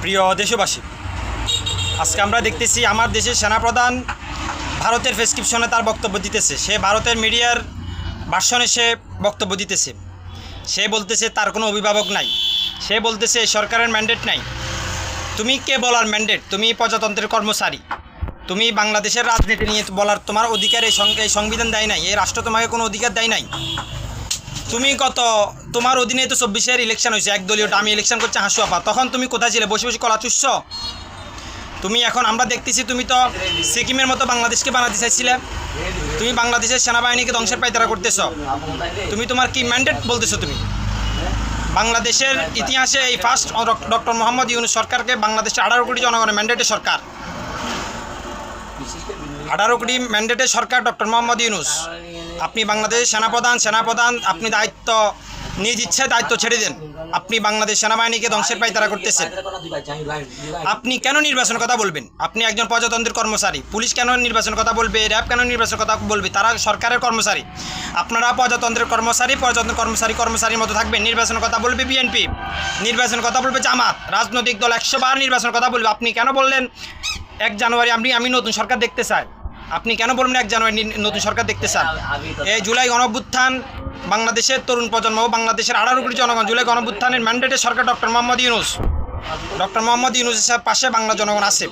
প্রিয় দেশবাসী, আজকে আমরা দেখতেছি আমার দেশের সেনাপ্রধান ভারতের প্রেসক্রিপশনে তার বক্তব্য দিতেছে। সে ভারতের মিডিয়ার ভার্সনে সে বক্তব্য দিতেছে। সে বলতেছে তার কোনো অভিভাবক নাই। সে বলতেছে সরকারের ম্যান্ডেট নাই। তুমি কে বলার ম্যান্ডেট? তুমি প্রজাতন্ত্রের কর্মচারী। তুমি বাংলাদেশের রাজনীতি নিয়ে বলার তোমার অধিকার এই সংবিধান দেয় নাই, এই রাষ্ট্র তোমাকে কোনো অধিকার দেয় নাই। তুমি তোমার অধীনে তো 24-এর ইলেকশন হয়েছে, একদলীয় আমি ইলেকশন করছি হাসু আপা, তখন তুমি কোথায় ছিলে? বসে বসে কলা চুষছ। তুমি এখন আমরা দেখতেছি তুমি তো সিকিমের মতো বাংলাদেশকে বানাতে চাইছিলে। তুমি বাংলাদেশের সেনাবাহিনীকে ধ্বংসের পায়তারা করতেছ। তুমি তোমার কি ম্যান্ডেট বলতেছো? তুমি বাংলাদেশের ইতিহাসে এই ফার্স্ট ডক্টর মোহাম্মদ ইউনূস সরকারকে বাংলাদেশের 18 কোটি জনগণের ম্যান্ডেটের সরকার, 18 কোটি ম্যান্ডেটের সরকার ডক্টর মোহাম্মদ ইউনূস। আপনি বাংলাদেশের সেনাপ্রধান আপনি দায়িত্ব নিজ ইচ্ছায় দায়িত্ব ছেড়ে দেন। আপনি বাংলাদেশ সেনাবাহিনীকে ধ্বংসের পায়তারা করতেছেন। আপনি কেন নির্বাচনের কথা বলবেন? আপনি একজন প্রজাতন্ত্রের কর্মচারী। পুলিশ কেন নির্বাচনের কথা বলবে? র্যাব কেন নির্বাচনের কথা বলবে? তারা সরকারের কর্মচারী। আপনারা প্রজাতন্ত্রের কর্মচারীর মতো থাকবেন। নির্বাচনের কথা বলবে বিএনপি, নির্বাচনের কথা বলবে জামাত, রাজনৈতিক দল 100 বার নির্বাচনের কথা বলবে। আপনি কেন বললেন 1 জানুয়ারি আমি নতুন সরকার দেখতে চাই? আপনি কেন বলবেন 1 জানুয়ারি নতুন সরকার দেখতে চান? এই জুলাই গণঅভ্যুত্থান, বাংলাদেশের তরুণ প্রজন্ম, বাংলাদেশের 18 কোটি জনগণ জুলাই গণঅভ্যুত্থানের ম্যান্ডেটের সরকার ডক্টর মোহাম্মদ ইউনূসের পাশে বাংলা জনগণ আছে।